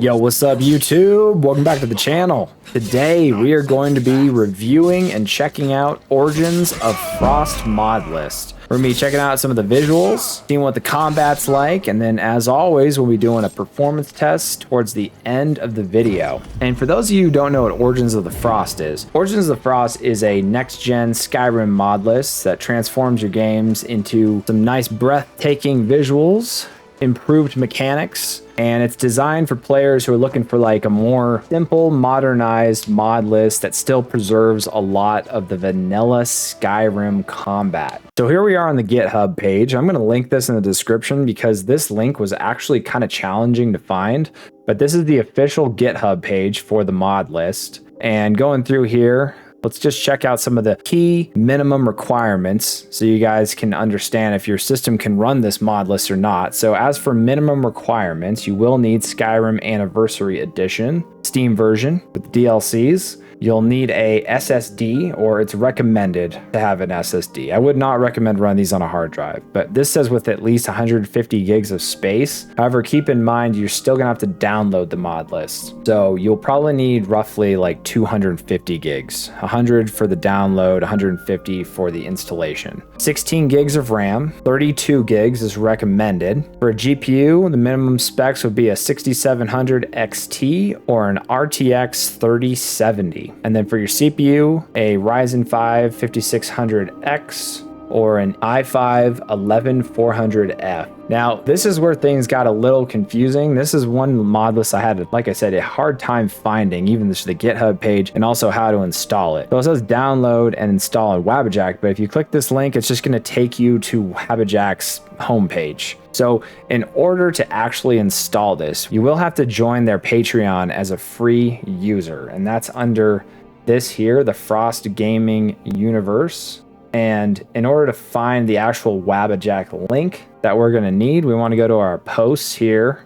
Yo, what's up YouTube? Welcome back to the channel. Today we are going to be reviewing and checking out Origins of Frost mod list. We're going to be checking out some of the visuals, seeing what the combat's like, and then as always we'll be doing a performance test towards the end of the video. And for those of you who don't know what Origins of the Frost is, Origins of the Frost is a next-gen Skyrim mod list that transforms your games into some nice breathtaking visuals, improved mechanics, and it's designed for players who are looking for like a more simple, modernized mod list that still preserves a lot of the vanilla Skyrim combat. So here we are on the GitHub page. I'm going to link this in the description because this link was actually kind of challenging to find, but this is the official GitHub page for the mod list. And going through here, let's just check out some of the key minimum requirements so you guys can understand if your system can run this mod list or not. So as for minimum requirements, you will need Skyrim Anniversary Edition, Steam version with DLCs. You'll need a SSD, or it's recommended to have an SSD. I would not recommend running these on a hard drive, but this says with at least 150 gigs of space. However, keep in mind, you're still gonna have to download the mod list. So you'll probably need roughly like 250 gigs, 100 for the download, 150 for the installation. 16 gigs of RAM, 32 gigs is recommended. For a GPU, the minimum specs would be a 6700 XT or an RTX 3070. And then for your CPU, a Ryzen 5 5600X or an i5 11400F. Now, this is where things got a little confusing. This is one mod list I had, like I said, a hard time finding, even the GitHub page, and also how to install it. So it says download and install on Wabbajack, but if you click this link, it's just gonna take you to Wabbajack's homepage. So in order to actually install this, you will have to join their Patreon as a free user, and that's under this here, the Frost Gaming Universe. And in order to find the actual Wabbajack link that we're going to need, we want to go to our posts here.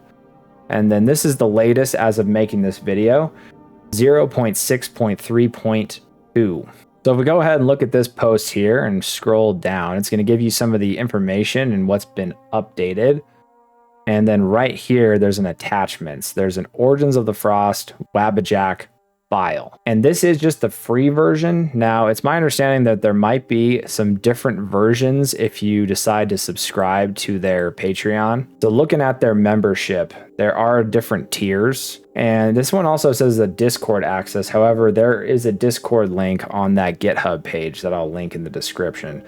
And then this is the latest as of making this video, 0.6.3.2. So if we go ahead and look at this post here and scroll down, it's going to give you some of the information and what's been updated. And then right here, there's an attachments. There's an Origins of the Frost Wabbajack file. And this is just the free version. Now, it's my understanding that there might be some different versions if you decide to subscribe to their Patreon. So looking at their membership, there are different tiers. And this one also says a Discord access. However, there is a Discord link on that GitHub page that I'll link in the description.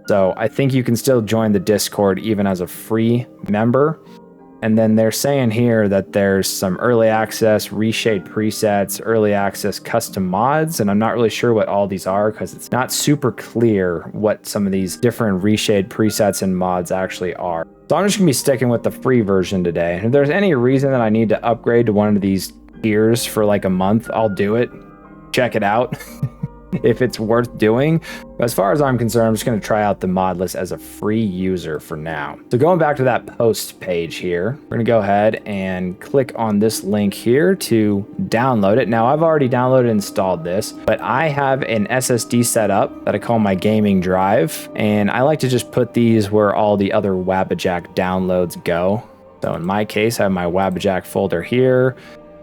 So I think you can still join the Discord even as a free member. And then they're saying here that there's some early access reshade presets, early access custom mods, and I'm not really sure what all these are because it's not super clear what some of these different reshade presets and mods actually are. So I'm just gonna be sticking with the free version today. And if there's any reason that I need to upgrade to one of these tiers for like a month, I'll do it. Check it out. If it's worth doing. But as far as I'm concerned, I'm just going to try out the mod list as a free user for now. So going back to that post page here, we're going to go ahead and click on this link here to download it. Now, I've already downloaded and installed this, but I have an SSD set up that I call my gaming drive, and I like to just put these where all the other Wabbajack downloads go. So in my case, I have my Wabbajack folder here.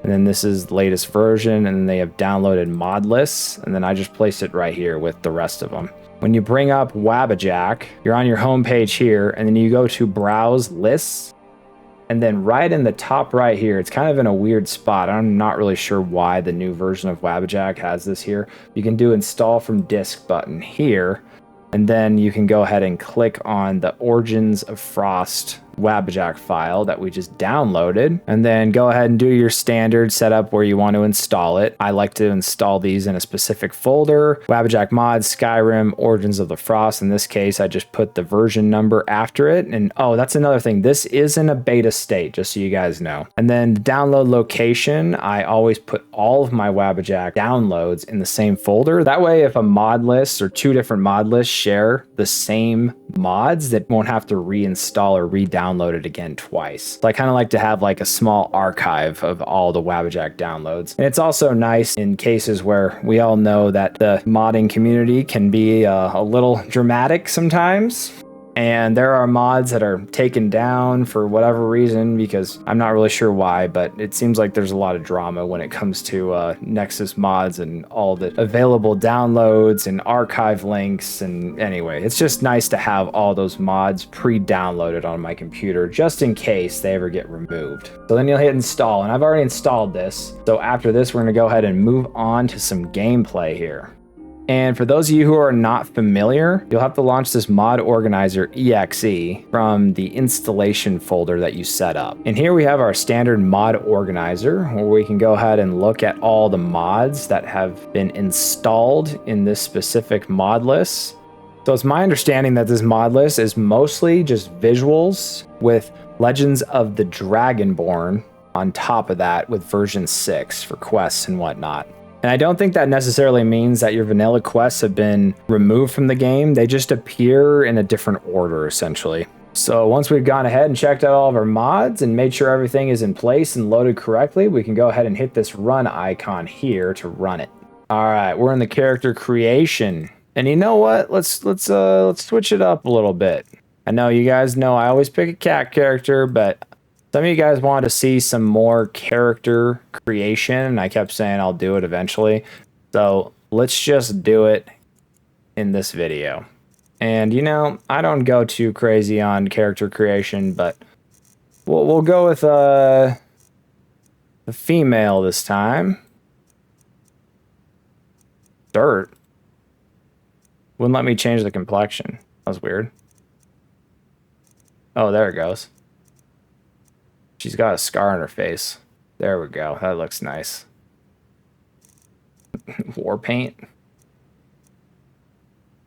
And then this is the latest version, and then they have downloaded mod lists, and then I just placed it right here with the rest of them. When you bring up Wabbajack, you're on your home page here, and then you go to Browse Lists, and then right in the top right here, it's kind of in a weird spot. I'm not really sure why the new version of Wabbajack has this here. You can do Install from Disk button here, and then you can go ahead and click on the Origins of Frost Wabbajack file that we just downloaded, and then go ahead and do your standard setup where you want to install it. I like to install these in a specific folder: Wabbajack mods, Skyrim, Origins of the Frost. In this case, I just put the version number after it. And oh, that's another thing, this is in a beta state, just so you guys know. And then the download location, I always put all of my Wabbajack downloads in the same folder. That way, if a mod list or two different mod lists share the same mods, that won't have to reinstall or re-download it again twice. So I kind of like to have like a small archive of all the Wabbajack downloads. And it's also nice in cases where we all know that the modding community can be a little dramatic sometimes. And there are mods that are taken down for whatever reason, because I'm not really sure why, but it seems like there's a lot of drama when it comes to Nexus mods and all the available downloads and archive links. And anyway, it's just nice to have all those mods pre-downloaded on my computer just in case they ever get removed. So then you'll hit install, and I've already installed this. So after this, we're going to go ahead and move on to some gameplay here. And for those of you who are not familiar, you'll have to launch this mod organizer exe from the installation folder that you set up. And here we have our standard mod organizer, where we can go ahead and look at all the mods that have been installed in this specific mod list. So it's my understanding that this mod list is mostly just visuals with Legends of the Dragonborn on top of that with version 6 for quests and whatnot. And I don't think that necessarily means that your vanilla quests have been removed from the game. They just appear in a different order, essentially. So once we've gone ahead and checked out all of our mods and made sure everything is in place and loaded correctly, we can go ahead and hit this run icon here to run it. All right, we're in the character creation. And you know what? Let's switch it up a little bit. I know you guys know I always pick a cat character, but some of you guys wanted to see some more character creation, and I kept saying I'll do it eventually. So let's just do it in this video. And you know, I don't go too crazy on character creation, but we'll go with a female this time. Dirt. Wouldn't let me change the complexion. That was weird. Oh, there it goes. She's got a scar on her face. There we go. That looks nice. War paint.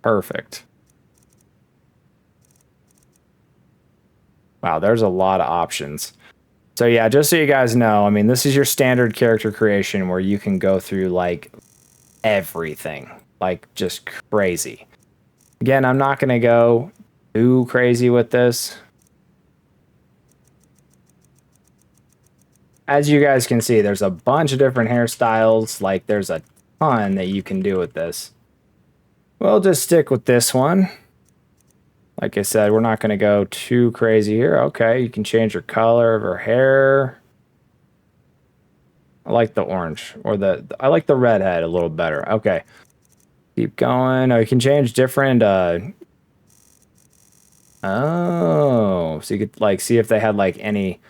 Perfect. Wow, there's a lot of options. So yeah, just so you guys know, I mean, this is your standard character creation where you can go through like everything, like just crazy. Again, I'm not going to go too crazy with this. As you guys can see, there's a bunch of different hairstyles. Like, there's a ton that you can do with this. We'll just stick with this one. Like I said, we're not going to go too crazy here. Okay, you can change your color of her hair. I like the orange, or I like the redhead a little better. Okay, keep going. Oh, you can change different. Oh, so you could like see if they had like any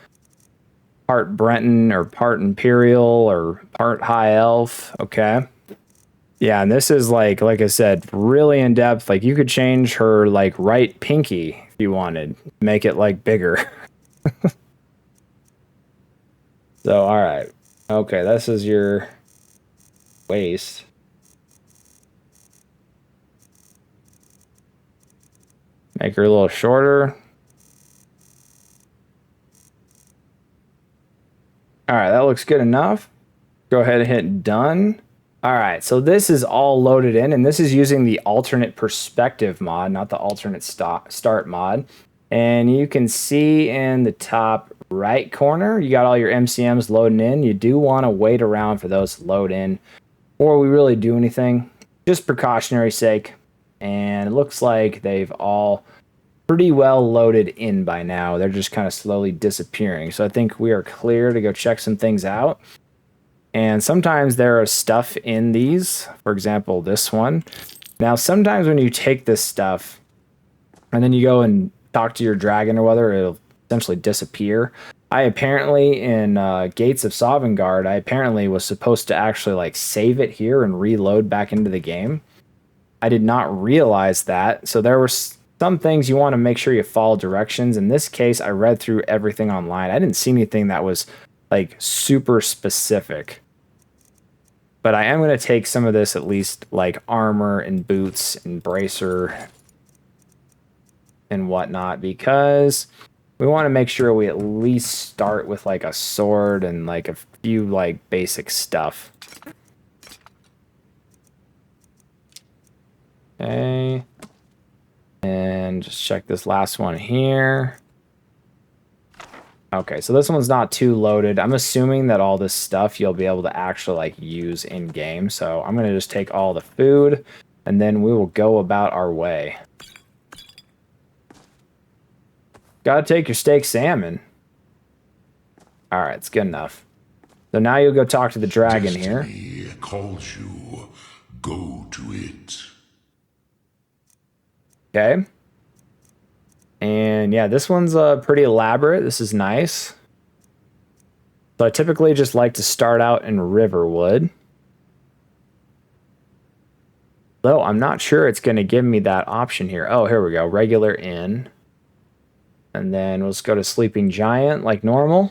part Breton or part Imperial or part High Elf. Okay. Yeah, and this is like I said, really in depth. Like you could change her like right pinky if you wanted, make it like bigger. So, all right. Okay, this is your waist. Make her a little shorter. All right, that looks good enough. Go ahead and hit done. All right, so this is all loaded in, and this is using the alternate perspective mod, not the alternate start mod. And you can see in the top right corner, you got all your MCMs loading in. You do want to wait around for those to load in before we really do anything, just precautionary sake. And it looks like they've all pretty well loaded in by now. They're just kind of slowly disappearing. So I think we are clear to go check some things out. And sometimes there is stuff in these. For example, this one. Now, sometimes when you take this stuff and then you go and talk to your dragon or whether it'll essentially disappear. I apparently, in Gates of Sovngarde, I apparently was supposed to actually like save it here and reload back into the game. I did not realize that. So there were some things you want to make sure you follow directions. In this case, I read through everything online. I didn't see anything that was like super specific. But I am going to take some of this, at least like armor and boots and bracer and whatnot, because we want to make sure we at least start with like a sword and like a few like basic stuff. Okay. And just check this last one here. Okay, so this one's not too loaded. I'm assuming that all this stuff you'll be able to actually like use in game. So I'm going to just take all the food and then we will go about our way. Gotta take your steak salmon. Alright, it's good enough. So now you'll go talk to the dragon here. Destiny calls you. Go to it. Okay. And yeah, this one's pretty elaborate. This is nice. So I typically just like to start out in Riverwood. Though I'm not sure it's going to give me that option here. Oh, here we go. Regular inn. And then we'll just go to Sleeping Giant like normal.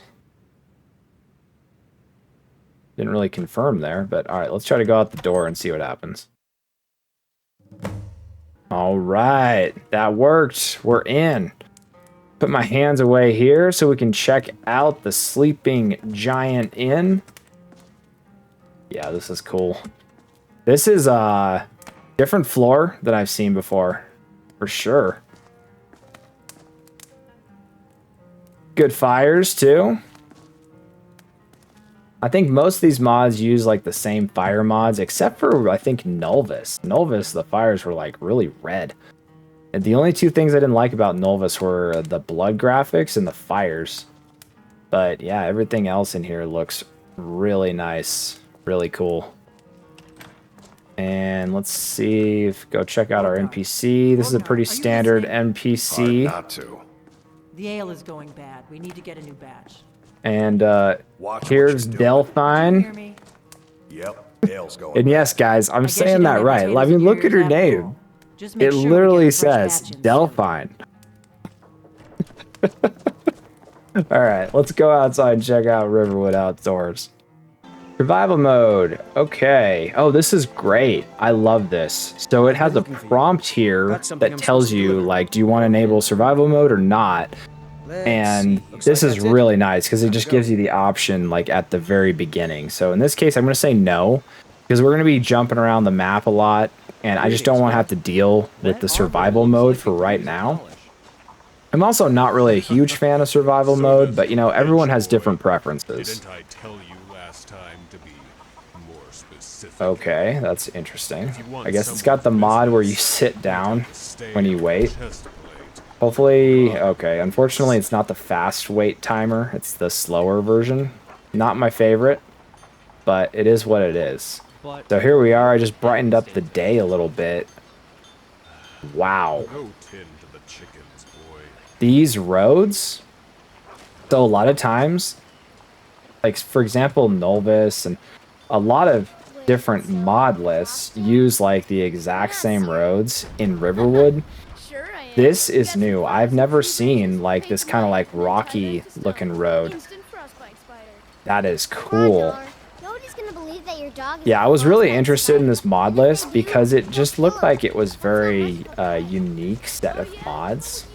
Didn't really confirm there, but all right, let's try to go out the door and see what happens. All right, that worked. We're in. Put my hands away here so we can check out the Sleeping Giant Inn. Yeah, this is cool. This is a different floor than I've seen before, for sure. Good fires, too. I think most of these mods use like the same fire mods, except for, I think, Nulvis. Nulvis, the fires were like really red. And the only two things I didn't like about Nulvis were the blood graphics and the fires. But yeah, everything else in here looks really nice. Really cool. And let's see if go check out our NPC. This is a pretty standard NPC. Hard not to. The ale is going bad. We need to get a new batch. And Watch here's what you're doing. Delphine. Hear me? Yep, ale's going. And yes, guys, I'm guess you saying don't that need right. potatoes I mean, and look at her yours after name. all. Just make It sure we literally get a fresh says batch in Delphine. All right, let's go outside and check out Riverwood Outdoors. Survival mode. Okay. Oh, this is great. I love this. So it has a prompt here that tells you, like, do you want to enable survival mode or not? And this is really nice because it just gives you the option, like, at the very beginning. So in this case, I'm going to say no because we're going to be jumping around the map a lot. And I just don't want to have to deal with the survival mode for right now. I'm also not really a huge fan of survival mode, but, you know, everyone has different preferences. Didn't I tell you last time to be more specific? Okay, that's interesting. I guess it's got the mod where you sit down when you wait. Hopefully, okay, unfortunately it's not the fast wait timer, it's the slower version. Not my favorite, but it is what it is. So here we are, I just brightened up the day a little bit. Wow. Go tend to the chickens, boy. These roads, so a lot of times, like for example, Nulvis and a lot of different mod lists use like the exact same roads in Riverwood. This is new. I've never seen like this kind of like rocky looking road. That is cool. Yeah, I was really interested in this mod list because it just looked like it was very unique set of mods.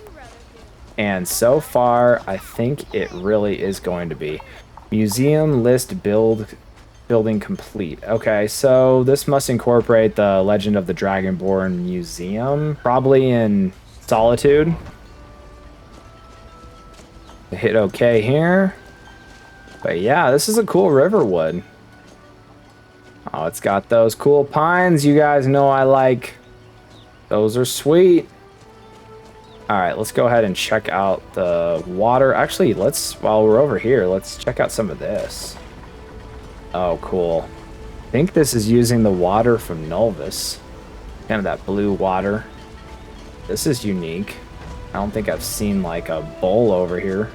And so far, I think it really is going to be. Museum list building complete. Okay, so this must incorporate the Legend of the Dragonborn Museum, probably in Solitude. Hit OK here. But yeah, this is a cool Riverwood. Oh, it's got those cool pines you guys know I like. Those are sweet. All right, let's go ahead and check out the water. Actually, while we're over here, let's check out some of this. Oh, cool. I think this is using the water from Nulvis. Kind of that blue water. This is unique. I don't think I've seen like a bull over here.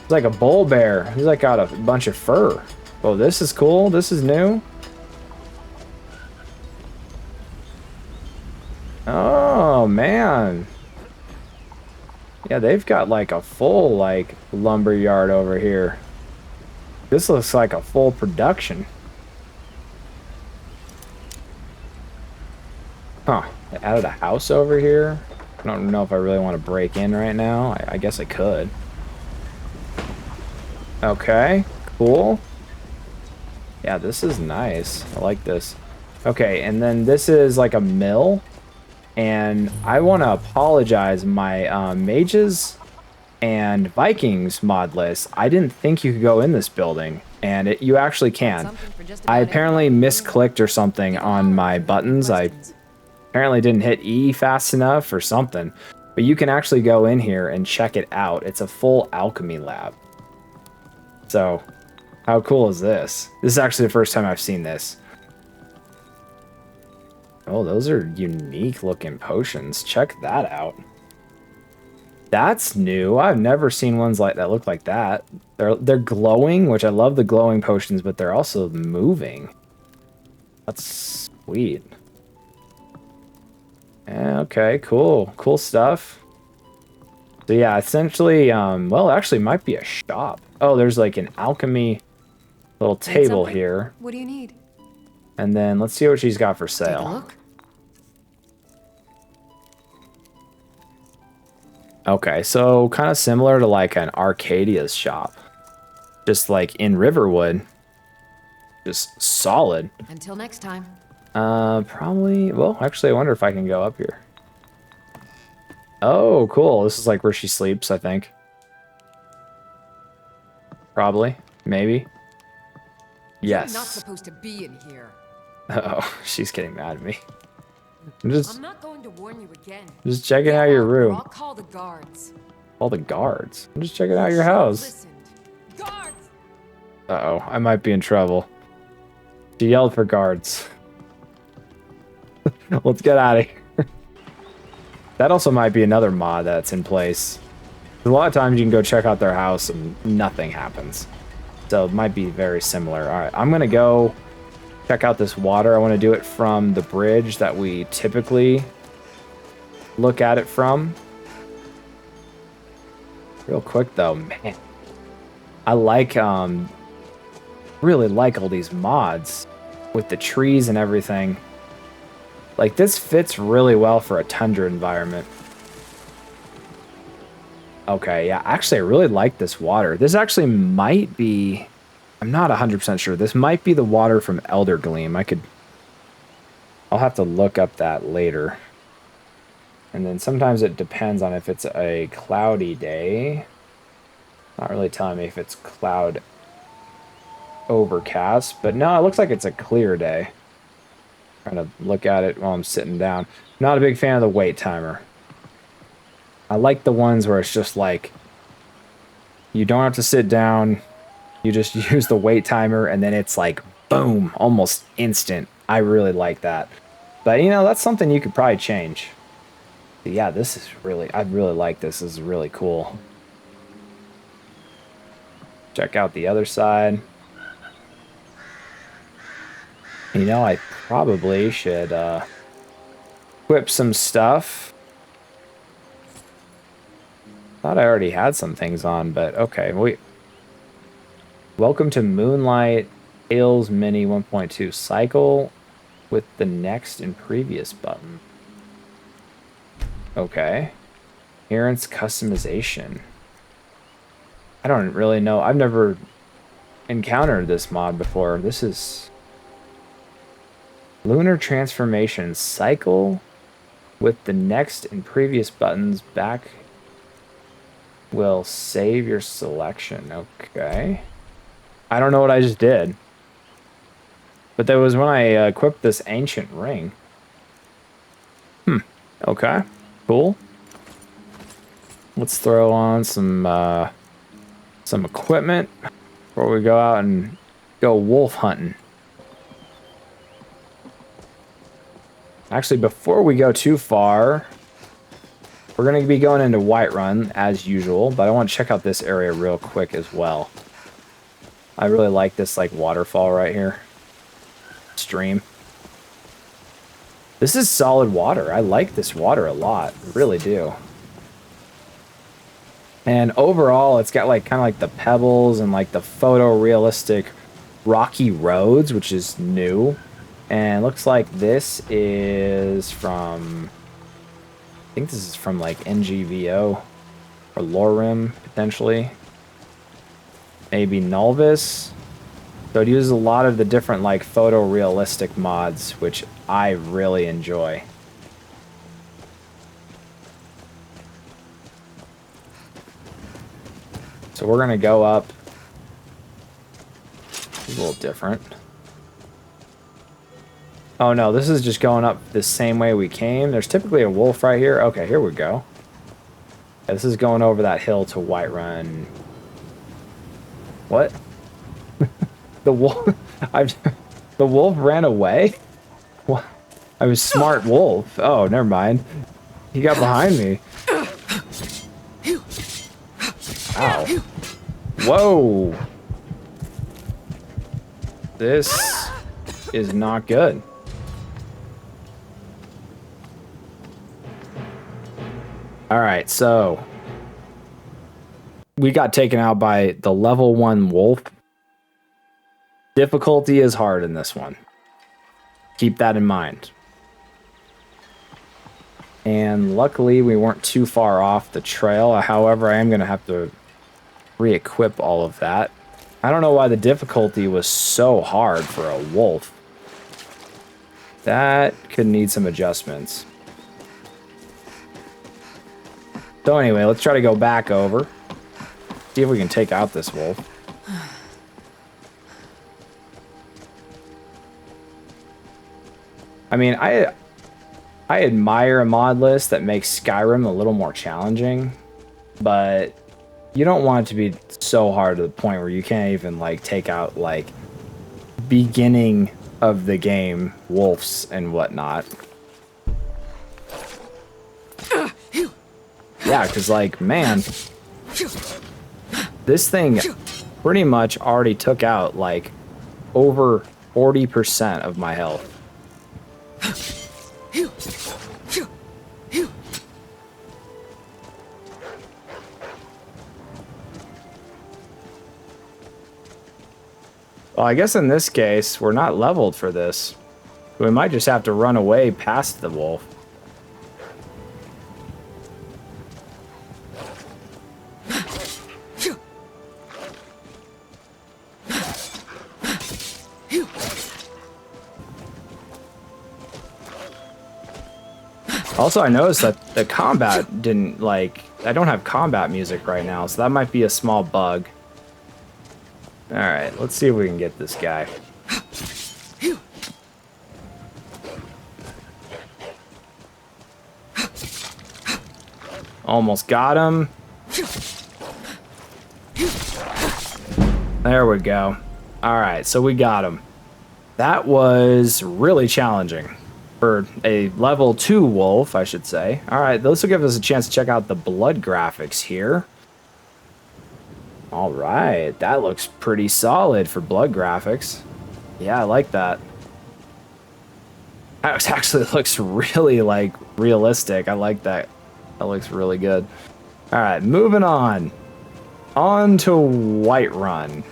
It's like a bull bear. He's like got a bunch of fur. Oh, this is cool. This is new. Oh, man. Yeah, they've got like a full like lumber yard over here. This looks like a full production. Huh. They added a house over here. I don't know if I really want to break in right now. I guess I could. Okay, cool. Yeah, this is nice. I like this. Okay, and then this is like a mill. And I want to apologize. My Mages and Vikings mod list, I didn't think you could go in this building. And you actually can. I apparently misclicked or something on my buttons. I apparently didn't hit E fast enough or something. But you can actually go in here and check it out. It's a full alchemy lab. So, how cool is this? This is actually the first time I've seen this. Oh, those are unique looking potions. Check that out. That's new. I've never seen ones like that look like that. They're glowing, which I love the glowing potions, but they're also moving. That's sweet. Yeah, okay, cool. Cool stuff. So yeah, essentially, well, actually might be a shop. Oh, there's like an alchemy little table here. What do you need? And then let's see what she's got for Take a sale. look. Okay, so kind of similar to like an Arcadia's shop. Just like in Riverwood. Just solid. Until next time. Probably, well, actually I wonder if I can go up here. Oh, cool. This is like where she sleeps, I think. Probably. Maybe. Yes. You're not supposed to be in here. Uh-oh, she's getting mad at me. I'm not going to warn you again. just checking out your room. I'll call the guards. All the guards. I'm just checking out your house. Listened. Guards! Uh-oh, I might be in trouble. She yelled for guards. Let's get out of here. That also might be another mod that's in place. A lot of times you can go check out their house and nothing happens. So it might be very similar. All right, I'm going to go check out this water. I want to do it from the bridge that we typically look at it from. Real quick though, man. I like, really like all these mods with the trees and everything. Like this fits really well for a tundra environment. Okay, yeah, actually I really like this water. This actually might be, I'm not 100% sure. This might be the water from Elder Gleam. I'll have to look up that later. And then sometimes it depends on if it's a cloudy day. Not really telling me if it's cloud overcast, but no, it looks like it's a clear day. Trying to look at it while I'm sitting down. Not a big fan of the wait timer. I like the ones where it's just like, you don't have to sit down, you just use the wait timer and then it's like, boom, almost instant. I really like that. But you know, that's something you could probably change. But yeah, this is really, I really like this. This is really cool. Check out the other side. You know, I probably should equip some stuff. Thought I already had some things on, but okay. Welcome to Moonlight Tales Mini 1.2. Cycle with the next and previous button. Okay. Appearance customization. I don't really know. I've never encountered this mod before. This is Lunar Transformation. Cycle with the next and previous buttons. Back will save your selection. Okay. I don't know what I just did. But that was when I equipped this ancient ring. Okay. Cool. Let's throw on some equipment before we go out and go wolf hunting. Actually, before we go too far, we're going to be going into Whiterun as usual, but I want to check out this area real quick as well. I really like this like waterfall right here. Stream. This is solid water. I like this water a lot. I really do. And overall, it's got like kind of like the pebbles and like the photorealistic rocky roads, which is new. And it looks like this is from, I think this is from like NGVO or Lorim potentially. Maybe Nulvis. So it uses a lot of the different like photorealistic mods, which I really enjoy. So we're gonna go up. It's a little different. Oh no, this is just going up the same way we came. There's typically a wolf right here. Okay, here we go. This is going over that hill to Whiterun. What? The wolf? The wolf ran away? What? I was smart wolf. Oh, never mind. He got behind me. Ow. Whoa. This is not good. All right, so we got taken out by the level 1 wolf. Difficulty is hard in this one. Keep that in mind. And luckily, we weren't too far off the trail. However, I am going to have to re-equip all of that. I don't know why the difficulty was so hard for a wolf. That could need some adjustments. So anyway, let's try to go back over. See if we can take out this wolf. I mean, I admire a mod list that makes Skyrim a little more challenging, but you don't want it to be so hard to the point where you can't even like take out like beginning of the game wolves and whatnot. Yeah, because like, man, this thing pretty much already took out like over 40% of my health. Well, I guess in this case, we're not leveled for this. We might just have to run away past the wolf. Also, I noticed that the combat didn't, like, I don't have combat music right now, so that might be a small bug. Alright, let's see if we can get this guy. Almost got him. There we go. Alright, so we got him. That was really challenging. For a level 2 wolf, I should say. Alright, this will give us a chance to check out the blood graphics here. Alright, that looks pretty solid for blood graphics. Yeah, I like that. That actually looks really, like, realistic. I like that. That looks really good. Alright, moving on. On to Whiterun.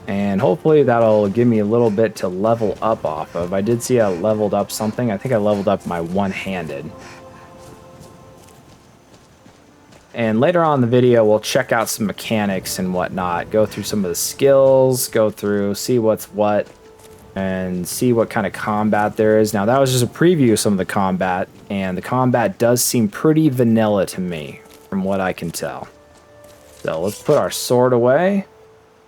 And hopefully that'll give me a little bit to level up off of. I did see I leveled up something. I think I leveled up my one-handed. And later on in the video, we'll check out some mechanics and whatnot. Go through some of the skills, go through, see what's what, and see what kind of combat there is. Now, that was just a preview of some of the combat, and the combat does seem pretty vanilla to me, from what I can tell. So let's put our sword away.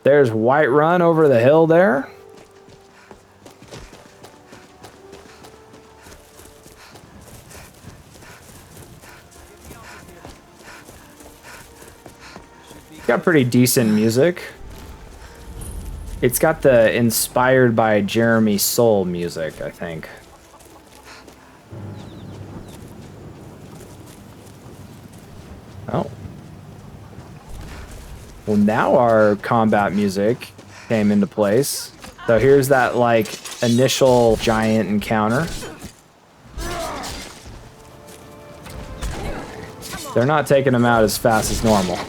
There's Whiterun over the hill there. Got pretty decent music. It's got the inspired by Jeremy Soule music, I think. Oh. Well, now our combat music came into place. So here's that, like, initial giant encounter. They're not taking them out as fast as normal.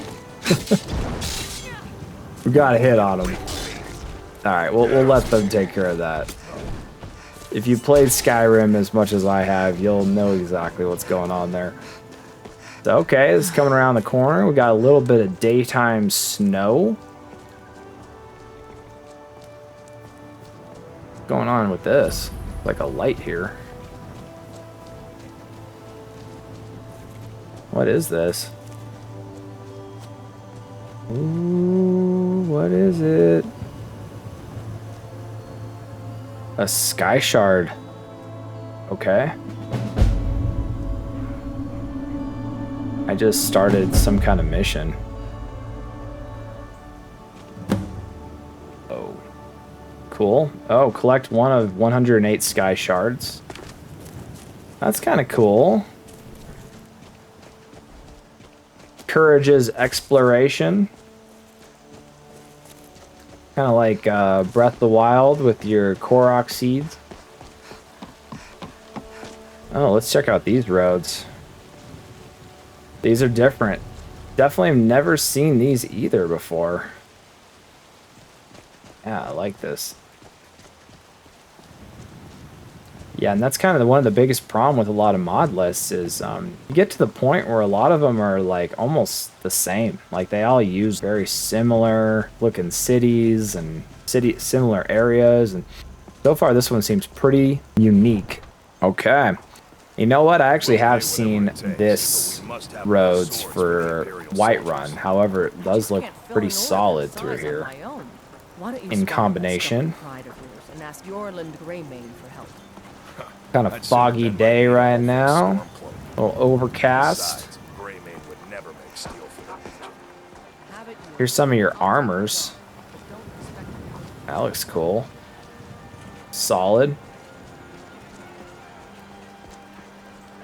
We got a hit on them. Alright, we'll let them take care of that. If you played Skyrim as much as I have, you'll know exactly what's going on there. So, okay, this is coming around the corner. We got a little bit of daytime snow. What's going on with this? Like a light here. What is this? Ooh, what is it? A sky shard. Okay. I just started some kind of mission. Oh. Cool. Oh, collect one of 108 sky shards. That's kind of cool. Encourages exploration. Kind of like Breath of the Wild with your Korok seeds. Oh, let's check out these roads. These are different. Definitely have never seen these either before. Yeah, I like this. Yeah, and that's kind of one of the biggest problem with a lot of mod lists is you get to the point where a lot of them are like almost the same. Like they all use very similar looking cities and similar areas. And so far this one seems pretty unique. Okay. You know what? I actually have seen this roads for Whiterun. However, it does look pretty solid through here in combination. Kind of foggy day right now. A little overcast. Here's some of your armors. That looks cool. Solid.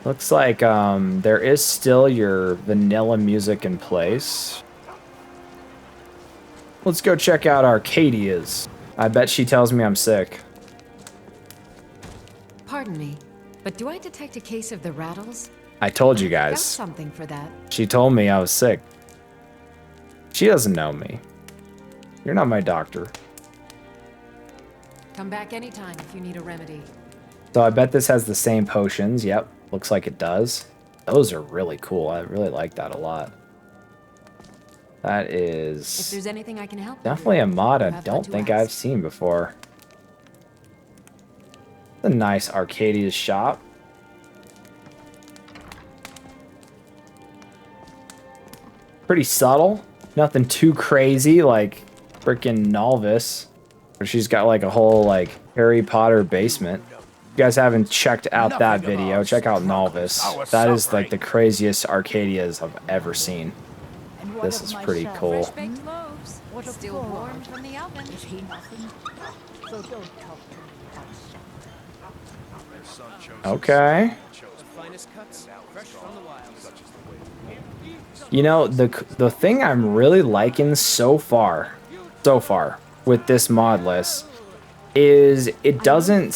Looks like there is still your vanilla music in place. Let's go check out Arcadia's. I bet she tells me I'm sick. Pardon me, but do I detect a case of the rattles? I told you Got guys. something for that. She told me I was sick. She doesn't know me. You're not my doctor. Come back anytime if you need a remedy. So I bet this has the same potions. Yep, looks like it does. Those are really cool. I really like that a lot. That If is there's anything I can help definitely a mod I have don't but to think ask. I've seen before. A nice Arcadia's shop. Pretty subtle. Nothing too crazy like freaking Nalvis. Where she's got like a whole like Harry Potter basement. If you guys haven't checked out that video, check out Nalvis. That is like the craziest Arcadias I've ever seen. This is pretty cool. Baked loaves, still warm from the oven. Okay. You know, the thing I'm really liking so far with this mod list is it doesn't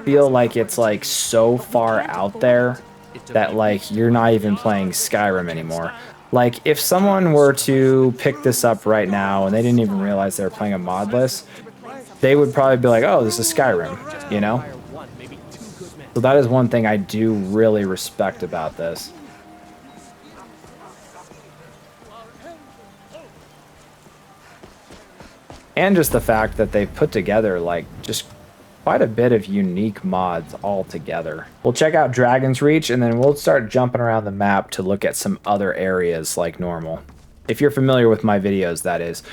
feel like it's like so far out there that like you're not even playing Skyrim anymore. Like if someone were to pick this up right now and they didn't even realize they were playing a mod list, they would probably be like, oh, this is Skyrim, you know? So that is one thing I do really respect about this. And just the fact that they've put together like just quite a bit of unique mods all together. We'll check out Dragon's Reach and then we'll start jumping around the map to look at some other areas like normal. If you're familiar with my videos, that is.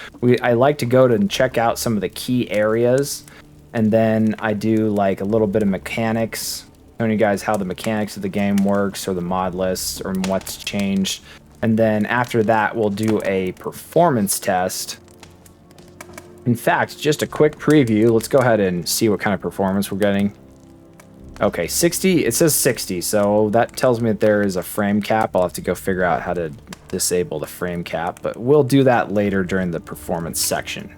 I like to go to and check out some of the key areas, and then I do like a little bit of mechanics, showing you guys how the mechanics of the game works or the mod lists or what's changed. And then after that, we'll do a performance test. In fact, just a quick preview. Let's go ahead and see what kind of performance we're getting. Okay, 60. It says 60, so that tells me that there is a frame cap. I'll have to go figure out how to disable the frame cap, but we'll do that later during the performance section.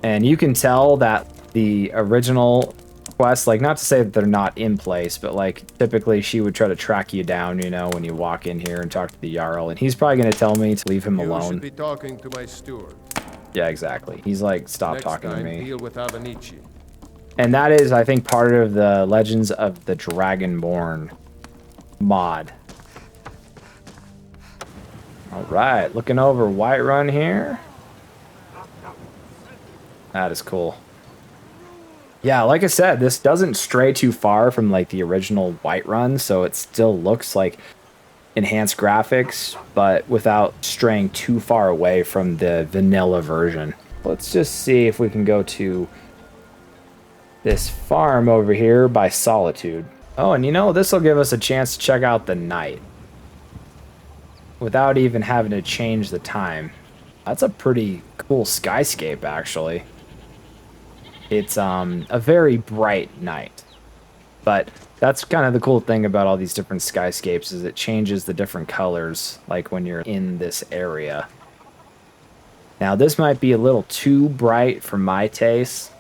And you can tell that the original quests, like not to say that they're not in place, but like typically she would try to track you down, you know, when you walk in here and talk to the Jarl, and he's probably going to tell me to leave him You alone. should be talking to my steward. Yeah, exactly. He's like, stop Next talking to time, me. deal with Avenici. And that is, I think, part of the Legends of the Dragonborn mod. All right, looking over Whiterun here. That is cool. Yeah, like I said, this doesn't stray too far from like the original Whiterun, so it still looks like enhanced graphics, but without straying too far away from the vanilla version. Let's just see if we can go to this farm over here by Solitude. Oh, and you know, this will give us a chance to check out the night without even having to change the time. That's a pretty cool skyscape, actually. It's a very bright night, but that's kind of the cool thing about all these different skyscapes is it changes the different colors, like when you're in this area. Now, this might be a little too bright for my taste,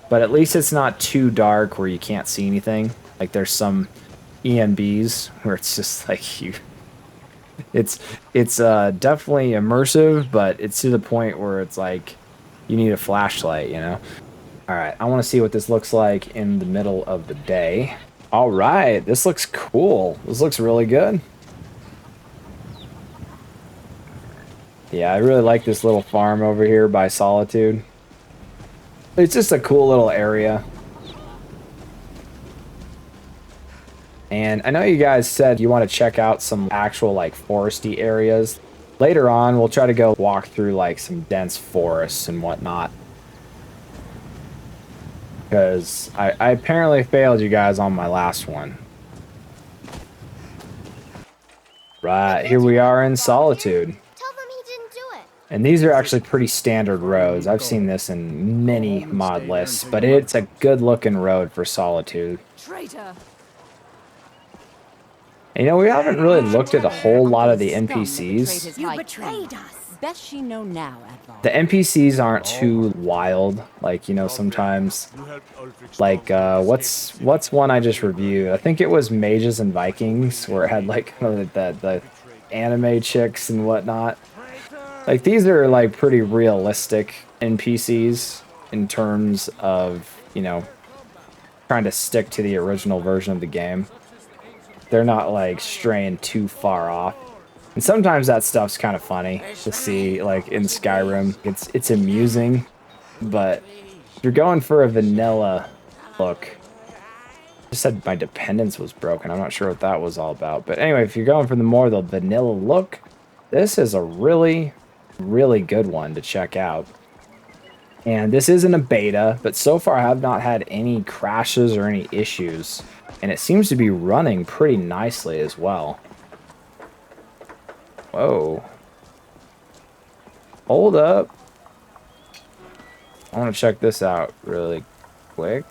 but at least it's not too dark where you can't see anything. Like there's some ENBs where it's just like you. It's definitely immersive, but it's to the point where it's like you need a flashlight, you know? All right, I want to see what this looks like in the middle of the day. All right, this looks cool. This looks really good. Yeah, I really like this little farm over here by Solitude. It's just a cool little area. And I know you guys said you want to check out some actual like foresty areas. Later on, we'll try to go walk through like some dense forests and whatnot. Because I apparently failed you guys on my last one. Right, here we are in Solitude. Tell them he didn't do it. And these are actually pretty standard roads. I've seen this in many mod lists, but it's a good looking road for Solitude. Traitor! And, you know, we haven't really looked at a whole lot of the NPCs. You betrayed us. Best she know now, Advar. The NPCs aren't too wild, like, you know, sometimes, like, what's one I just reviewed? I think it was Mages and Vikings, where it had, like, the anime chicks and whatnot. Like, these are, like, pretty realistic NPCs in terms of, you know, trying to stick to the original version of the game. They're not, like, straying too far off. And sometimes that stuff's kind of funny to see, like, in Skyrim. It's amusing, but if you're going for a vanilla look... I just said my dependence was broken. I'm not sure what that was all about. But anyway, if you're going for the more the vanilla look, this is a really, really good one to check out. And this isn't a beta, but so far I have not had any crashes or any issues. And it seems to be running pretty nicely as well. Whoa. Hold up. I want to check this out really quick.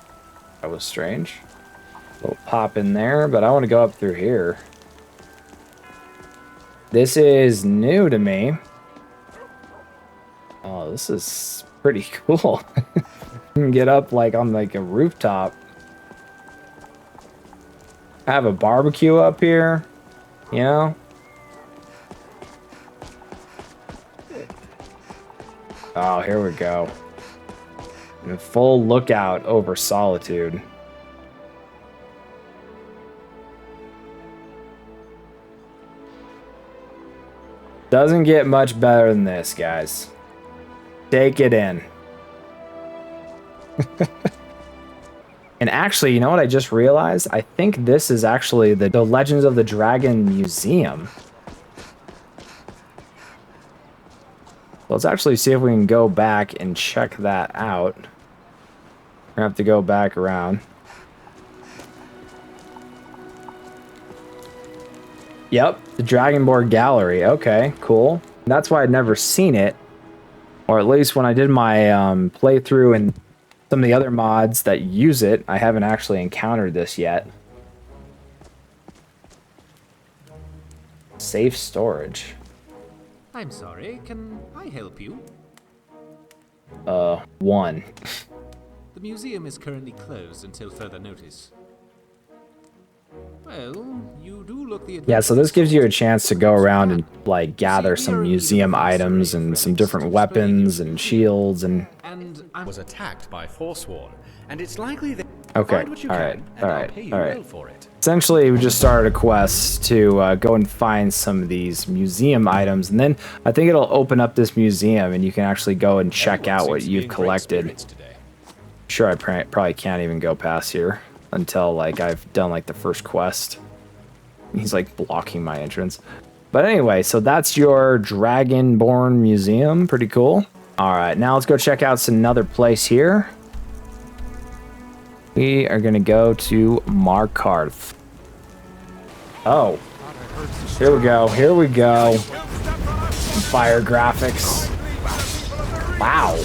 That was strange. A little pop in there, but I want to go up through here. This is new to me. Oh, this is pretty cool. You can get up like on like a rooftop. I have a barbecue up here, you know? Oh, here we go. A full lookout over Solitude. Doesn't get much better than this, guys. Take it in. And actually, you know what I just realized? I think this is actually the Legends of the Dragon Museum. Let's actually see if we can go back and check that out. We're gonna have to go back around. Yep, the Dragonborn Gallery. Okay, cool. That's why I'd never seen it. Or at least when I did my playthrough and some of the other mods that use it, I haven't actually encountered this yet. Safe storage. I'm sorry, can I help you? One. The museum is currently closed until further notice. Well, you do look the... Yeah, so this gives you a chance to go around and, like, gather some museum items and some different weapons and shields and... was attacked by Forsworn, and it's likely that... Okay, alright. Essentially, we just started a quest to go and find some of these museum items, and then I think it'll open up this museum and you can actually go and check out what you've collected. Sure, I probably can't even go past here until, like, I've done, like, the first quest. He's, like, blocking my entrance. But anyway, so that's your Dragonborn Museum. Pretty cool. Alright, now let's go check out another place here. We are gonna go to Markarth. Oh, here we go. Here we go. Fire graphics. Wow,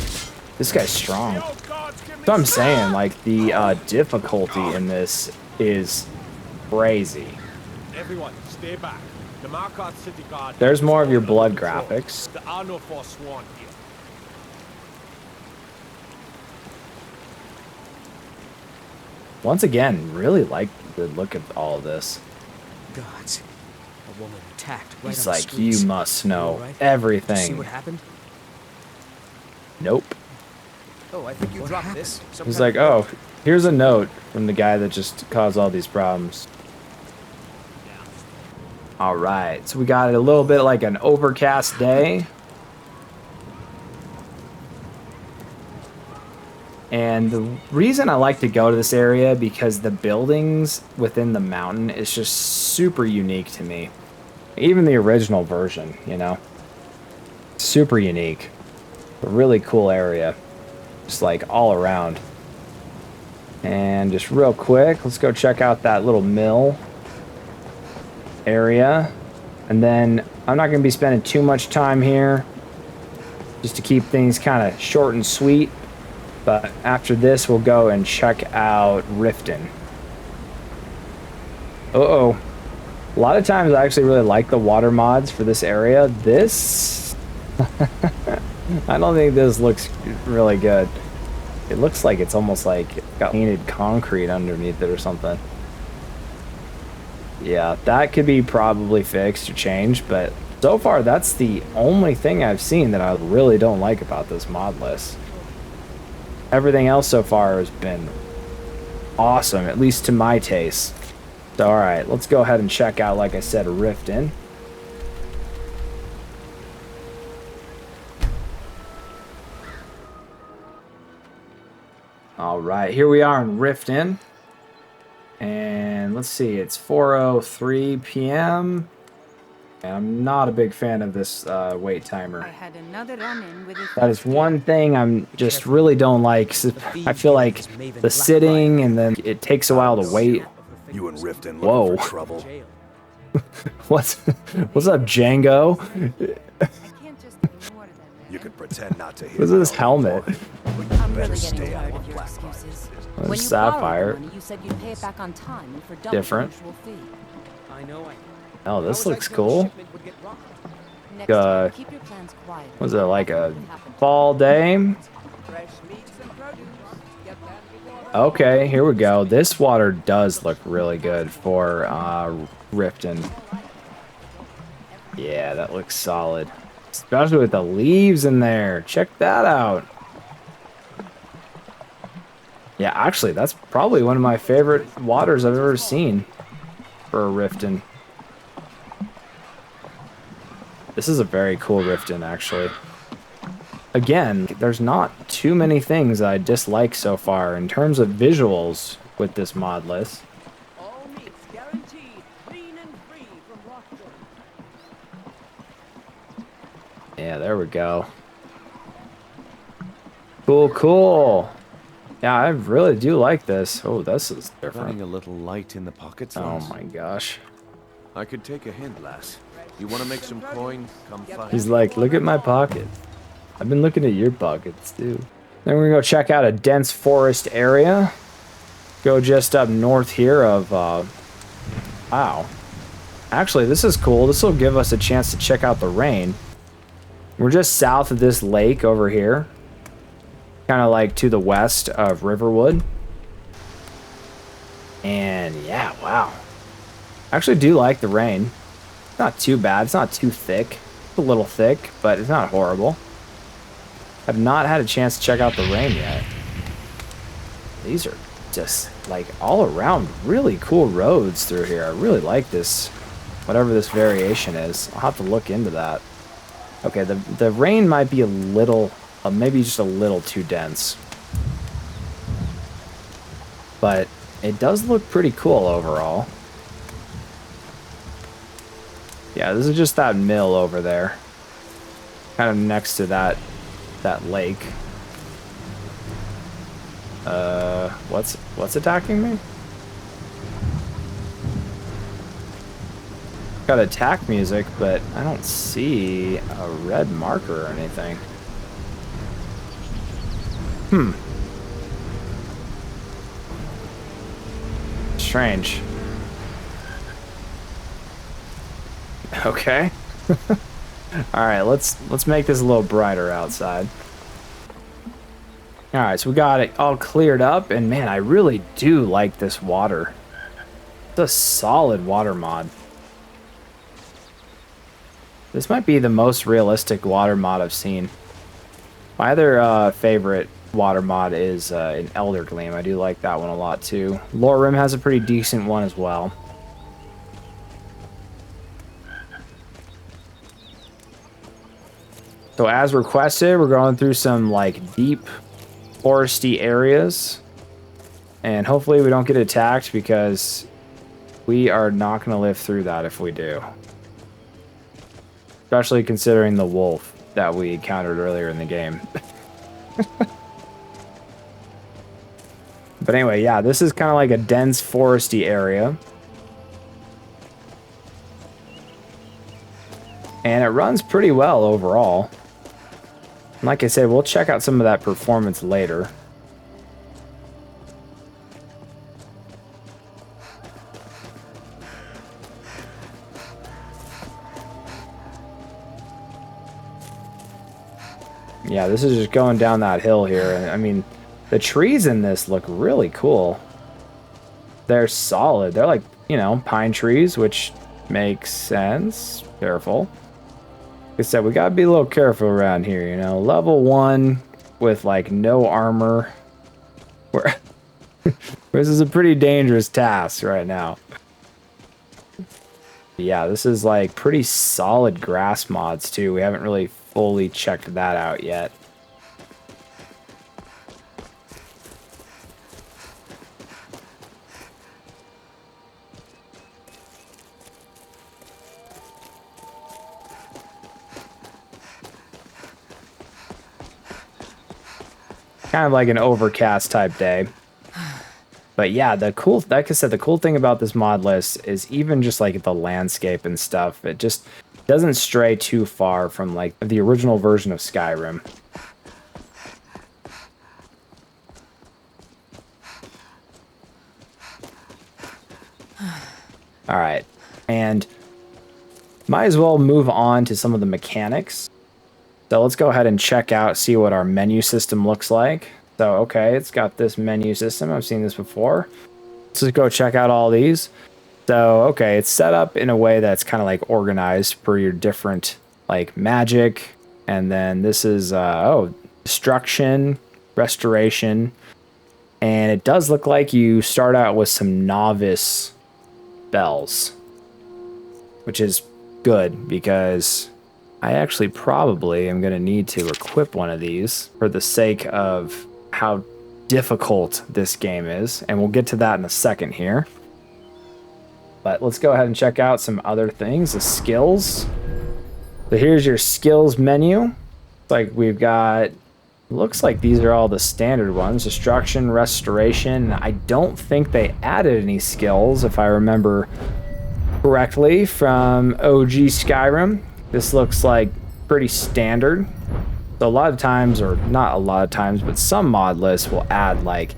this guy's strong. That's what I'm saying. Like the difficulty in this is crazy. Everyone, stay back. The Markarth City Guard. There's more of your blood graphics. There are no Forsworn here. Once again, really like the look of all of this. Gods. A woman attacked right He's on the like, streets. you must know All right? everything. See what happened? Nope. Oh, I think you dropped this. He's like, oh, here's a note from the guy that just caused all these problems. All right, so we got a little bit like an overcast day. And the reason I like to go to this area because the buildings within the mountain is just super unique to me. Even the original version, you know, super unique. A really cool area, just like all around. And just real quick, let's go check out that little mill area. And then I'm not going to be spending too much time here, just to keep things kind of short and sweet. But after this, we'll go and check out Riften. Uh-oh. A lot of times I actually really like the water mods for this area. This... I don't think this looks really good. It looks like it's almost like it's got painted concrete underneath it or something. Yeah, that could be probably fixed or changed, but so far that's the only thing I've seen that I really don't like about this mod list. Everything else so far has been awesome, at least to my taste. So, alright, let's go ahead and check out, like I said, Riften. Alright, here we are in Riften. And let's see, it's 4:03 p.m. And I'm not a big fan of this wait timer. I had another run-in with That is one thing I'm just really don't like. I feel like the sitting and then it takes a while to wait. You and Riften Whoa. looking for trouble. What's up, Django? You could pretend not to hear. What's this helmet? I'm really getting tired of your excuses. When you Sapphire. borrowed the money, you said you'd pay it back on time and for double Different. the usual fee. I know. Oh, this looks cool. Next time, keep your plans quiet. Was it like a fall day? Okay, here we go. This water does look really good for Riften. Yeah, that looks solid. Especially with the leaves in there. Check that out. Yeah, actually, that's probably one of my favorite waters I've ever seen for a Riften. This is a very cool Riften, actually. Again, there's not too many things I dislike so far in terms of visuals with this mod list. All meats guaranteed, clean and free from rockjoy. Yeah, there we go. Cool, cool. Yeah, I really do like this. Oh, this is different. Running a little light in the pockets. Oh lass? my gosh. I could take a hint, lass. You want to make some coin? Come find. He's like, look at my pocket. I've been looking at your pockets too. Then we're gonna go check out a dense forest area. Go just up north here of, wow. Actually, this is cool. This will give us a chance to check out the rain. We're just south of this lake over here. Kind of like to the west of Riverwood. And yeah, wow. I actually do like the rain. It's not too bad. It's not too thick. It's a little thick, but it's not horrible. I've not had a chance to check out the rain yet. These are just like all around really cool roads through here. I really like this, whatever this variation is. I'll have to look into that. Okay, the rain might be a little, maybe just a little too dense. But it does look pretty cool overall. Yeah, this is just that mill over there. Kind of next to that lake. What's attacking me? Got attack music, but I don't see a red marker or anything. Strange. Okay. All right, let's make this a little brighter outside. All right, so we got it all cleared up, and man, I really do like this water. It's a solid water mod. This might be the most realistic water mod I've seen. My other favorite water mod is in Elder Gleam. I do like that one a lot too. Lore Rim has a pretty decent one as well. So as requested, we're going through some like deep foresty areas, and hopefully we don't get attacked, because we are not going to live through that if we do. Especially considering the wolf that we encountered earlier in the game. But anyway, yeah, this is kind of like a dense foresty area. And it runs pretty well overall. And like I said, we'll check out some of that performance later. Yeah, this is just going down that hill here. And I mean, the trees in this look really cool. They're solid. They're like, you know, pine trees, which makes sense. Careful. Like I said, we gotta be a little careful around here, you know. Level 1 with like no armor. This is a pretty dangerous task right now. Yeah, this is like pretty solid grass mods too. We haven't really fully checked that out yet. Kind of like an overcast type day. But yeah, like I said, the cool thing about this mod list is even just like the landscape and stuff, it just doesn't stray too far from like the original version of Skyrim. All right, and might as well move on to some of the mechanics. So let's go ahead and check out, see what our menu system looks like. So, okay, it's got this menu system. I've seen this before. Let's just go check out all these. So, okay, it's set up in a way that's kind of like organized per your different like magic. And then this is, destruction, restoration. And it does look like you start out with some novice spells, which is good because I actually probably am going to need to equip one of these for the sake of how difficult this game is. And we'll get to that in a second here. But let's go ahead and check out some other things, the skills. So here's your skills menu. Like we've got, looks like these are all the standard ones. Destruction, restoration. I don't think they added any skills, if I remember correctly, from OG Skyrim. This looks like pretty standard. So a lot of times, or not a lot of times, but some mod lists will add like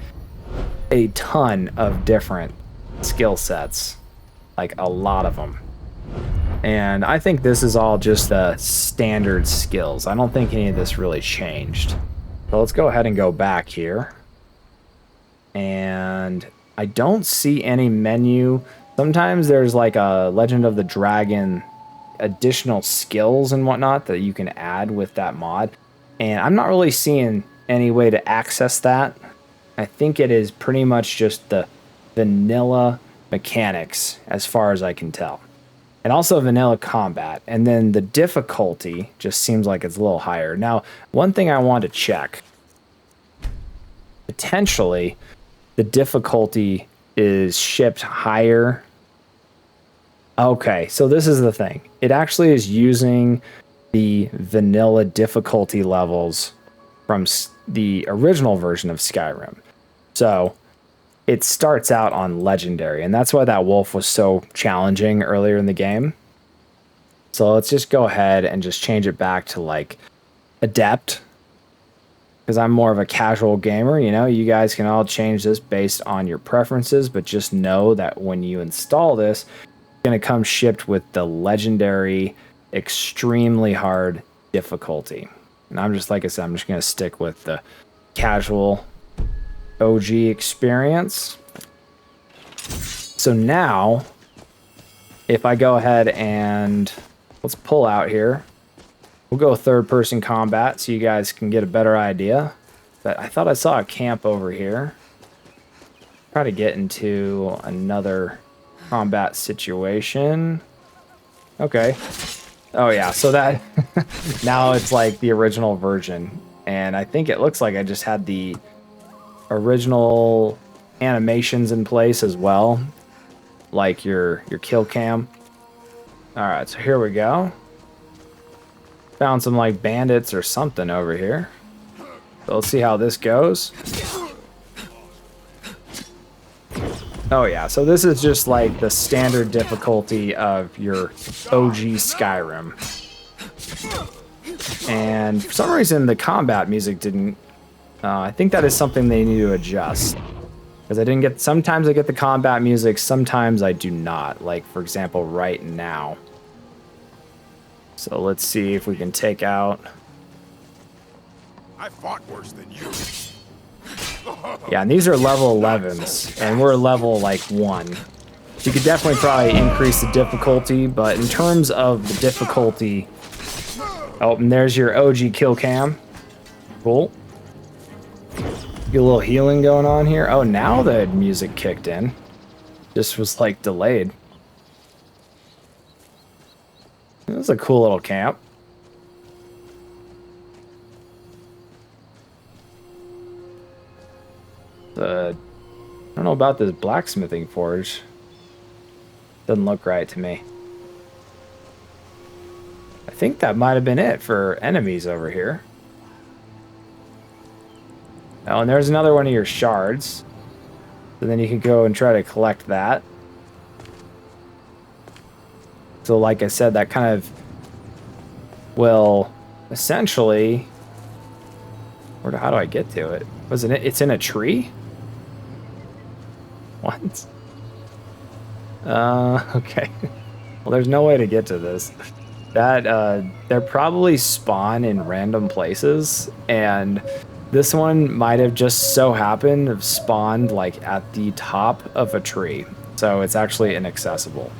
a ton of different skill sets. Like a lot of them. And I think this is all just the standard skills. I don't think any of this really changed. So let's go ahead and go back here. And I don't see any menu. Sometimes there's like a Legend of the Dragon additional skills and whatnot that you can add with that mod. And I'm not really seeing any way to access that. I think it is pretty much just the vanilla mechanics as far as I can tell. And also vanilla combat. And then the difficulty just seems like it's a little higher. Now, one thing I want to check. Potentially, the difficulty is shipped higher. Okay, so this is the thing. It actually is using the vanilla difficulty levels from the original version of Skyrim. So it starts out on legendary, and that's why that wolf was so challenging earlier in the game. So let's just go ahead and just change it back to like adept, because I'm more of a casual gamer. You know, you guys can all change this based on your preferences, but just know that when you install this, it's going to come shipped with the legendary extremely hard difficulty. And I'm just, like I said, I'm just going to stick with the casual OG experience. So now, if I go ahead and let's pull out here, we'll go third-person combat so you guys can get a better idea. But I thought I saw a camp over here. Try to get into another combat situation. Okay. Oh yeah, so that now it's like the original version. And I think it looks like I just had the original animations in place as well. Like your kill cam. Alright, so here we go. Found some like bandits or something over here. So let's see how this goes. Oh yeah, so this is just like the standard difficulty of your OG Skyrim. And for some reason the combat music didn't, I think that is something they need to adjust. Because I didn't get, sometimes I get the combat music, sometimes I do not. Like for example right now. So let's see if we can take out. I fought worse than you. Yeah, and these are level 11s, and we're level like 1. So you could definitely probably increase the difficulty, but in terms of the difficulty, oh, and there's your OG kill cam. Cool. Get a little healing going on here. Oh, now the music kicked in. Just was like delayed. This is a cool little camp. I don't know about this blacksmithing forge. Doesn't look right to me. I think that might have been it for enemies over here. Oh, and there's another one of your shards. So then you can go and try to collect that. So like I said, that kind of will essentially... how do I get to it? Wasn't it? It's in a tree? What? Okay. Well, there's no way to get to this. That, they're probably spawn in random places, and this one might have just so happened to have spawned, like, at the top of a tree. So it's actually inaccessible.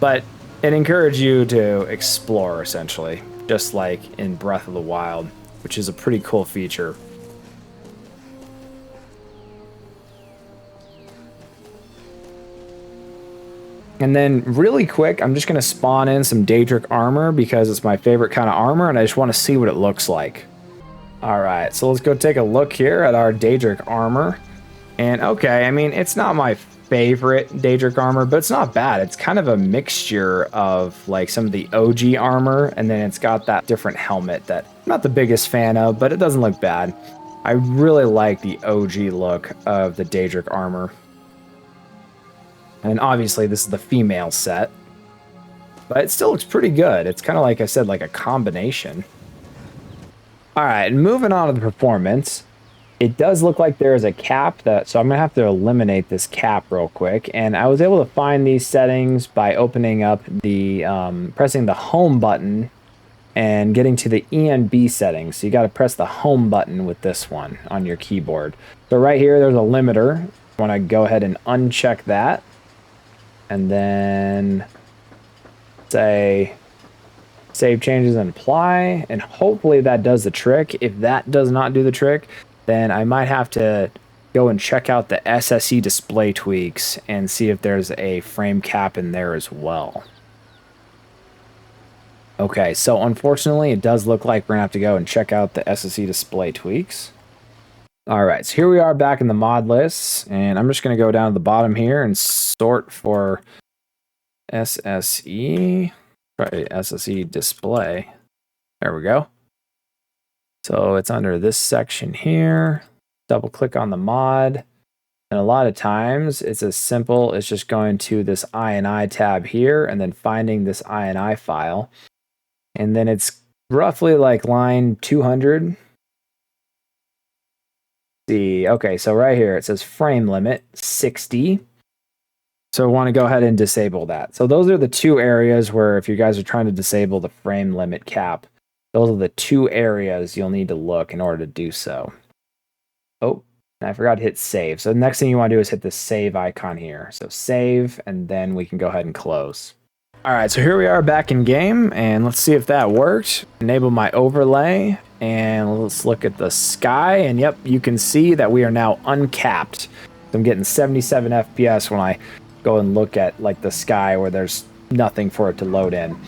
But it encourages you to explore, essentially, just like in Breath of the Wild, which is a pretty cool feature. And then really quick, I'm just going to spawn in some Daedric armor because it's my favorite kind of armor and I just want to see what it looks like. Alright, so let's go take a look here at our Daedric armor. And okay, I mean, it's not my favorite Daedric armor, but it's not bad. It's kind of a mixture of like some of the OG armor, and then it's got that different helmet that I'm not the biggest fan of, but it doesn't look bad. I really like the OG look of the Daedric armor. And obviously this is the female set, but it still looks pretty good. It's kind of like I said, like a combination. All right, moving on to the performance. It does look like there is a cap so I'm gonna have to eliminate this cap real quick. And I was able to find these settings by opening up the, pressing the home button and getting to the ENB settings. So you gotta press the home button with this one on your keyboard. So right here, there's a limiter. I wanna go ahead and uncheck that. And then say save changes and apply, and hopefully that does the trick. If that does not do the trick, then I might have to go and check out the SSE display tweaks and see if there's a frame cap in there as well. Okay, so unfortunately it does look like we're gonna have to go and check out the SSE display tweaks. All right, so here we are back in the mod lists, and I'm just going to go down to the bottom here and sort for SSE. Try SSE display. There we go. So it's under this section here. double click on the mod. And a lot of times it's as simple as just going to this INI tab here and then finding this INI file. And then it's roughly like line 200. See, okay, so right here it says frame limit 60. So I want to go ahead and disable that. So those are the two areas where if you guys are trying to disable the frame limit cap, those are the two areas you'll need to look in order to do so. Oh, and I forgot to hit save. So the next thing you want to do is hit the save icon here. So save, and then we can go ahead and close. All right, so here we are back in game, and let's see if that worked. Enable my overlay, and let's look at the sky, and yep, you can see that we are now uncapped. I'm getting 77 FPS when I go and look at like the sky where there's nothing for it to load in.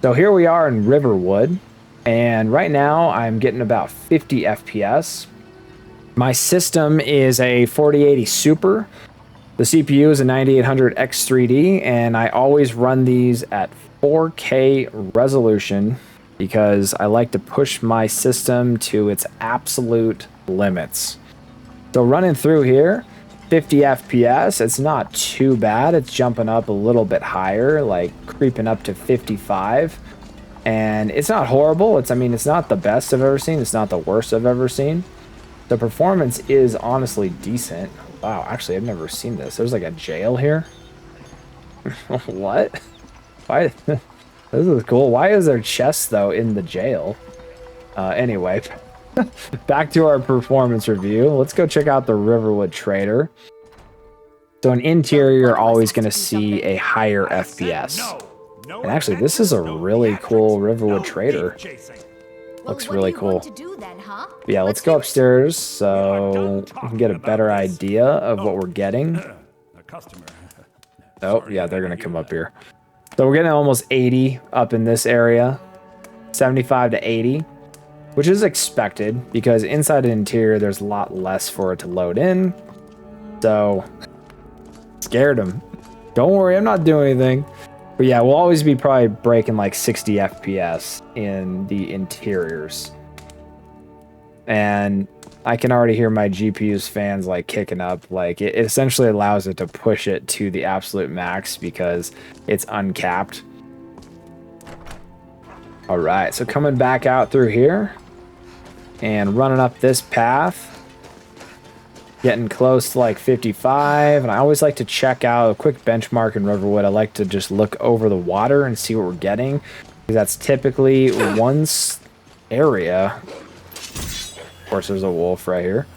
So here we are in Riverwood, and right now I'm getting about 50 FPS. My system is a 4080 Super. The CPU is a 9800 X3D, and I always run these at 4K resolution because I like to push my system to its absolute limits. So running through here, 50 FPS, it's not too bad. It's jumping up a little bit higher, like creeping up to 55. And it's not horrible. It's not the best I've ever seen. It's not the worst I've ever seen. The performance is honestly decent. Wow, actually, I've never seen this. There's like a jail here. What? Why? This is cool. Why is there chests, though, in the jail? Anyway, back to our performance review. Let's go check out the Riverwood Trader. So in interior, you're always going to see a higher FPS. And actually, this is a really cool Riverwood Trader. Looks really cool. Yeah, let's go upstairs so we can get a better idea of what we're getting. Oh, yeah, they're going to come up here. So we're getting almost 80 up in this area. 75 to 80, which is expected because inside the interior, there's a lot less for it to load in. So, scared him. Don't worry, I'm not doing anything. But yeah, we'll always be probably breaking like 60 FPS in the interiors. And I can already hear my GPU's fans like kicking up. Like it essentially allows it to push it to the absolute max because it's uncapped. All right, so coming back out through here and running up this path. Getting close to like 55, and I always like to check out a quick benchmark in Riverwood. I like to just look over the water and see what we're getting, because that's typically one area. Of course, there's a wolf right here.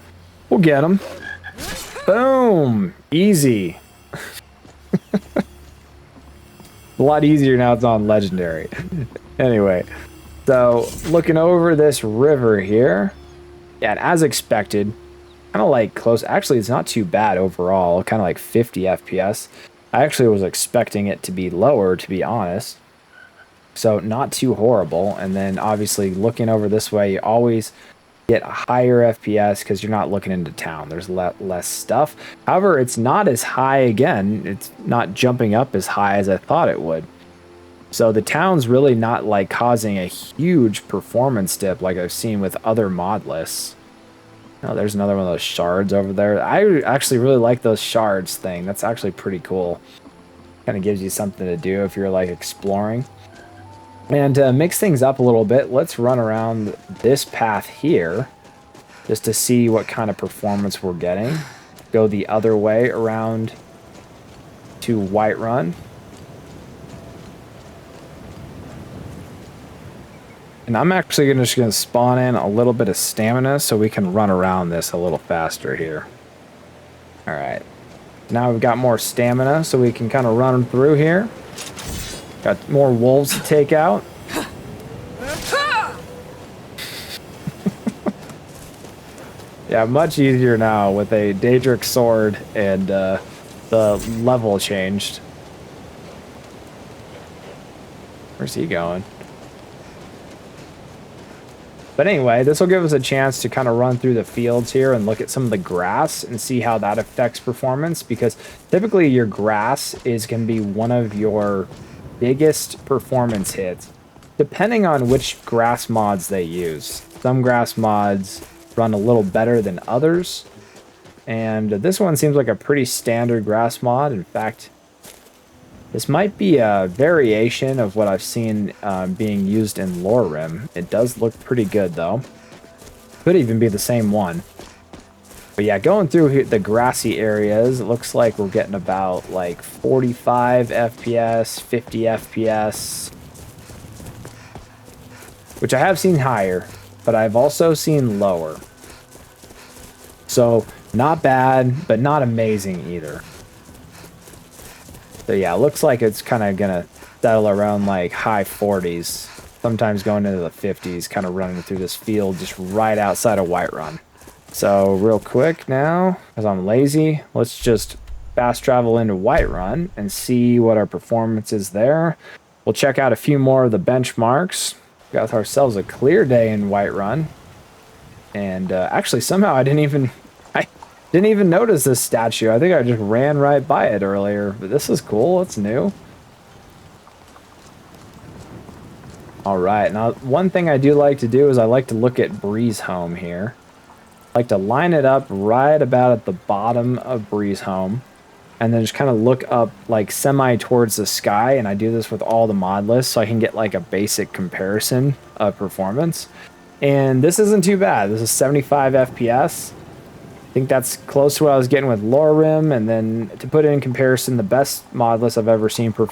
We'll get him. Boom! Easy. A lot easier now it's on Legendary. Anyway, so looking over this river here, yeah, and as expected, kind of like close. Actually, it's not too bad overall. Kind of like 50 FPS. I actually was expecting it to be lower, to be honest. So not too horrible. And then obviously looking over this way, you always get a higher FPS because you're not looking into town. There's less stuff. However, it's not as high again. It's not jumping up as high as I thought it would. So the town's really not like causing a huge performance dip like I've seen with other mod lists. Oh, there's another one of those shards over there. I actually really like those shards thing. That's actually pretty cool. Kind of gives you something to do if you're like exploring. And to mix things up a little bit, let's run around this path here just to see what kind of performance we're getting. Go the other way around to Whiterun. And I'm actually just going to spawn in a little bit of stamina so we can run around this a little faster here. All right. Now we've got more stamina so we can kind of run through here. Got more wolves to take out. Yeah, much easier now with a Daedric sword and the level changed. Where's he going? But anyway, this will give us a chance to kind of run through the fields here and look at some of the grass and see how that affects performance, because typically your grass is going to be one of your biggest performance hits, depending on which grass mods they use. Some grass mods run a little better than others. And this one seems like a pretty standard grass mod. In fact, this might be a variation of what I've seen being used in Skyrim. It does look pretty good though. Could even be the same one. But yeah, going through here, the grassy areas, it looks like we're getting about like 45 FPS, 50 FPS. Which I have seen higher, but I've also seen lower. So, not bad, but not amazing either. So yeah, it looks like it's kind of going to settle around like high 40s. Sometimes going into the 50s, kind of running through this field just right outside of Whiterun. So real quick now, because I'm lazy, let's just fast travel into Whiterun and see what our performance is there. We'll check out a few more of the benchmarks. Got ourselves a clear day in Whiterun. And actually somehow I didn't even notice this statue. I think I just ran right by it earlier. But this is cool. It's new. All right. Now, one thing I do like to do is I like to look at Breeze Home here. I like to line it up right about at the bottom of Breeze Home. And then just kind of look up like semi towards the sky. And I do this with all the mod lists so I can get like a basic comparison of performance. And this isn't too bad. This is 75 FPS. I think that's close to what I was getting with Skyrim. And then to put it in comparison, the best mod list I've ever seen for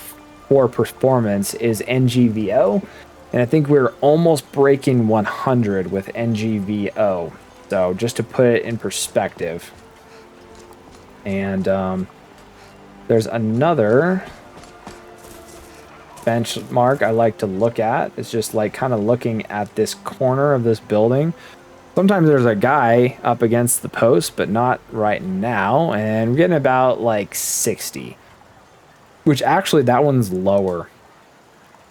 performance is NGVO. And I think we're almost breaking 100 with NGVO. So just to put it in perspective. And there's another benchmark I like to look at. It's just like kind of looking at this corner of this building. Sometimes there's a guy up against the post, but not right now. And we're getting about like 60, which actually that one's lower.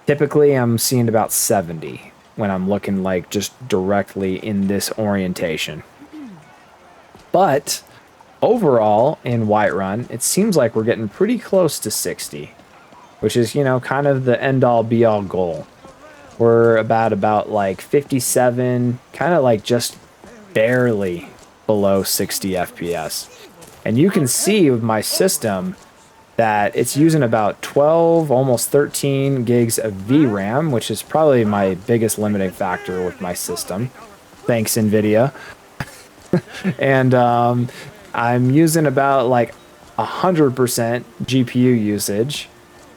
Typically I'm seeing about 70 when I'm looking like just directly in this orientation. But overall in Whiterun, it seems like we're getting pretty close to 60, which is, you know, kind of the end all be all goal. We're about like 57, kind of like just barely below 60 FPS. And you can see with my system that it's using about 12, almost 13 gigs of VRAM, which is probably my biggest limiting factor with my system. Thanks, NVIDIA. And I'm using about like 100% GPU usage.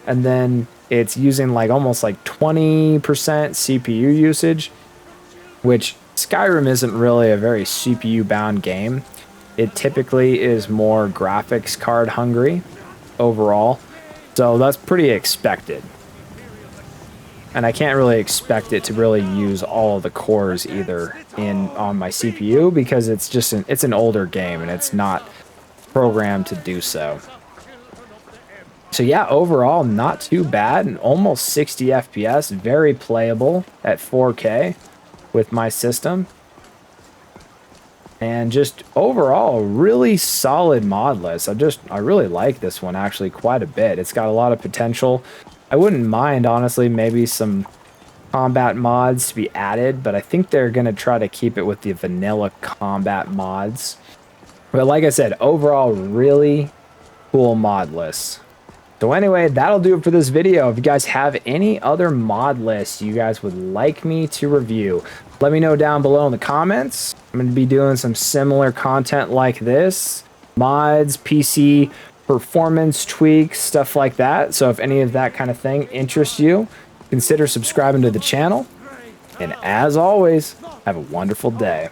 And then it's using like almost like 20% CPU usage, which Skyrim isn't really a very CPU bound game. It typically is more graphics card hungry overall. So that's pretty expected. And I can't really expect it to really use all of the cores either on my CPU because it's just it's an older game and it's not programmed to do so. So yeah, overall, not too bad. And almost 60 FPS, very playable at 4K with my system. And just overall, really solid mod list. I really like this one actually quite a bit. It's got a lot of potential. I wouldn't mind, honestly, maybe some combat mods to be added, but I think they're going to try to keep it with the vanilla combat mods. But like I said, overall, really cool mod list. So anyway, that'll do it for this video. If you guys have any other mod lists you guys would like me to review, let me know down below in the comments. I'm going to be doing some similar content like this. Mods, PC, performance tweaks, stuff like that. So if any of that kind of thing interests you, consider subscribing to the channel. And as always, have a wonderful day.